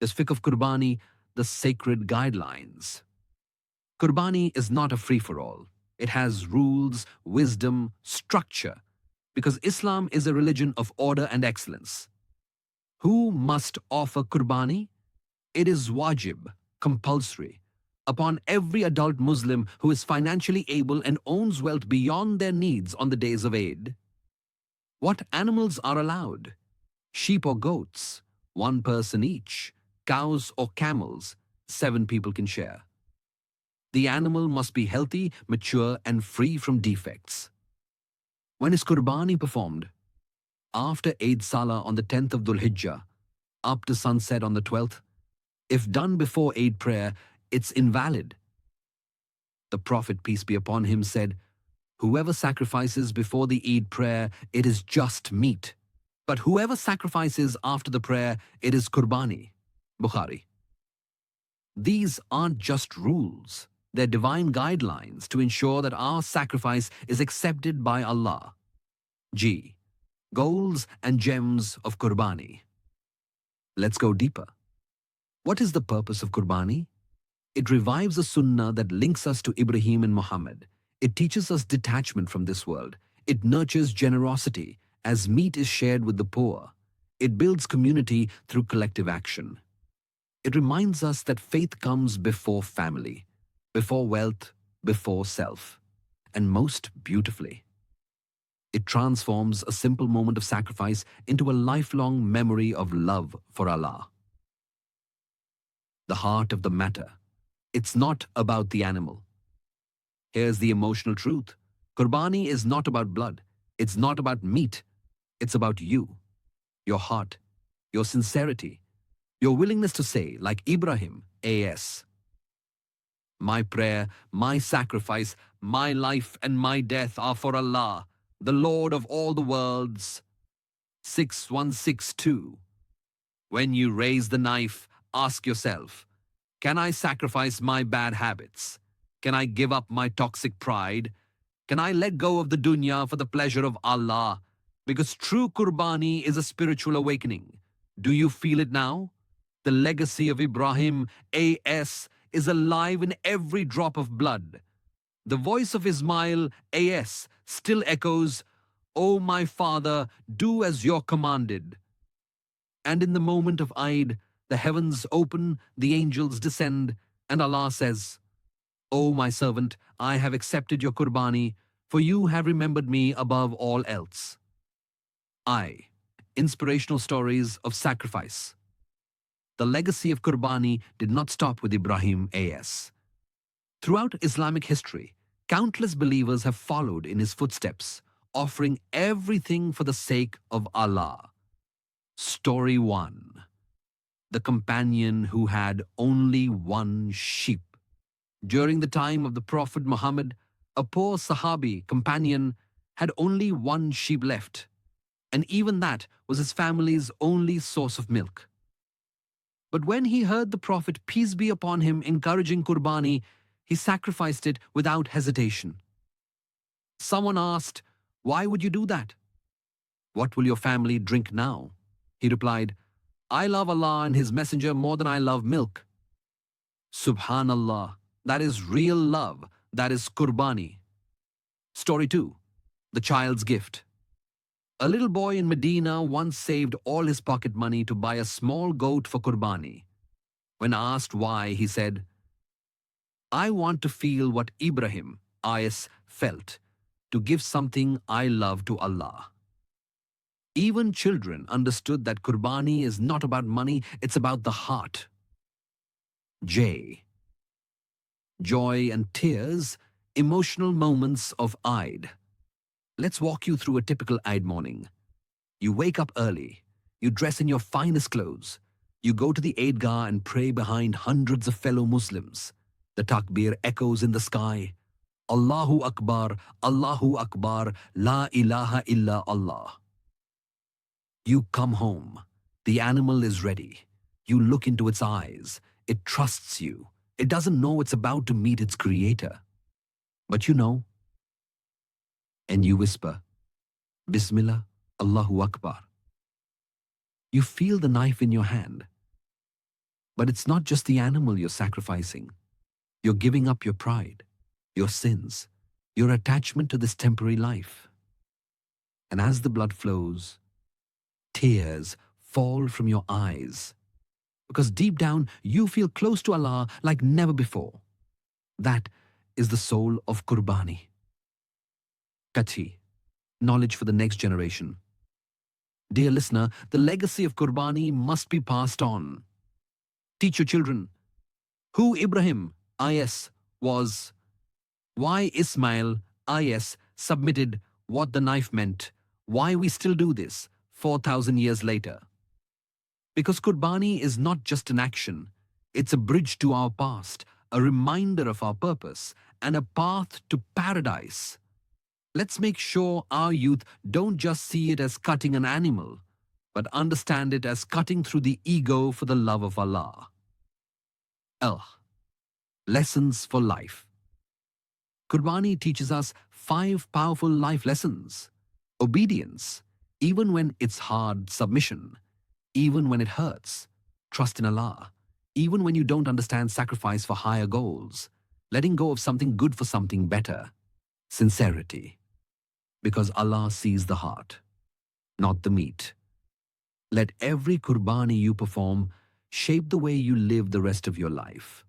is Fiqh of Qurbani, the sacred guidelines. Qurbani is not a free-for-all. It has rules, wisdom, structure, because Islam is a religion of order and excellence. Who must offer Qurbani? It is wajib, compulsory, upon every adult Muslim who is financially able and owns wealth beyond their needs on the days of Eid. What animals are allowed? Sheep or goats, one person each. Cows or camels, 7 people can share. The animal must be healthy, mature, and free from defects. When is Qurbani performed? After Eid Salah on the 10th of Dhul Hijjah, up to sunset on the 12th. If done before Eid prayer, it's invalid. The Prophet, peace be upon him, said, "Whoever sacrifices before the Eid prayer, it is just meat. But whoever sacrifices after the prayer, it is Qurbani." Bukhari. These aren't just rules. They're divine guidelines to ensure that our sacrifice is accepted by Allah. G. Goals and gems of Qurbani. Let's go deeper. What is the purpose of Qurbani? It revives a sunnah that links us to Ibrahim and Muhammad. It teaches us detachment from this world. It nurtures generosity as meat is shared with the poor. It builds community through collective action. It reminds us that faith comes before family, before wealth, before self, and most beautifully, it transforms a simple moment of sacrifice into a lifelong memory of love for Allah. The heart of the matter. It's not about the animal. Here's the emotional truth. Qurbani is not about blood. It's not about meat. It's about you, your heart, your sincerity, your willingness to say, like Ibrahim, A.S., "My prayer, my sacrifice, my life and my death are for Allah, the Lord of all the worlds." 6162. When you raise the knife, ask yourself, can I sacrifice my bad habits? Can I give up my toxic pride? Can I let go of the dunya for the pleasure of Allah? Because true Qurbani is a spiritual awakening. Do you feel it now? The legacy of Ibrahim, A.S., is alive in every drop of blood. The voice of Ismail, A.S., still echoes, "O my father, do as you're commanded." And in the moment of Eid, the heavens open, the angels descend, and Allah says, "O my servant, I have accepted your Qurbani, for you have remembered me above all else." Inspirational stories of sacrifice. The legacy of Qurbani did not stop with Ibrahim, A.S. Throughout Islamic history, countless believers have followed in his footsteps, offering everything for the sake of Allah. Story 1. The companion who had only one sheep. During the time of the Prophet Muhammad, a poor Sahabi companion had only one sheep left, and even that was his family's only source of milk. But when he heard the Prophet, peace be upon him, encouraging Qurbani, he sacrificed it without hesitation. Someone asked, "Why would you do that?" "What will your family drink now?" He replied, "I love Allah and His Messenger more than I love milk." Subhanallah, that is real love, that is Qurbani. Story 2. The child's gift. A little boy in Medina once saved all his pocket money to buy a small goat for Qurbani. When asked why, he said, "I want to feel what Ibrahim, I.S., felt, to give something I love to Allah." Even children understood that Qurbani is not about money, it's about the heart. J. Joy and tears, emotional moments of Eid. Let's walk you through a typical Eid morning. You wake up early. You dress in your finest clothes. You go to the Eidgah and pray behind hundreds of fellow Muslims. The takbir echoes in the sky. Allahu Akbar, La ilaha illa Allah. You come home. The animal is ready. You look into its eyes. It trusts you. It doesn't know it's about to meet its creator. But you know. And you whisper, "Bismillah, Allahu Akbar." You feel the knife in your hand. But it's not just the animal you're sacrificing. You're giving up your pride, your sins, your attachment to this temporary life. And as the blood flows, tears fall from your eyes, because deep down you feel close to Allah like never before. That is the soul of Qurbani. Kathi, knowledge for the next generation. Dear listener, the legacy of Qurbani must be passed on. Teach your children who Ibrahim is was, why Ismail is submitted, what the knife meant, why we still do this 4,000 years later. Because Qurbani is not just an action, it's a bridge to our past, a reminder of our purpose, and a path to paradise. Let's make sure our youth don't just see it as cutting an animal, but understand it as cutting through the ego for the love of Allah. Lessons for life. Qurbani teaches us 5 powerful life lessons. Obedience, even when it's hard; submission, even when it hurts; trust in Allah, even when you don't understand; sacrifice for higher goals; letting go of something good for something better; sincerity, because Allah sees the heart, not the meat. Let every Qurbani you perform shape the way you live the rest of your life.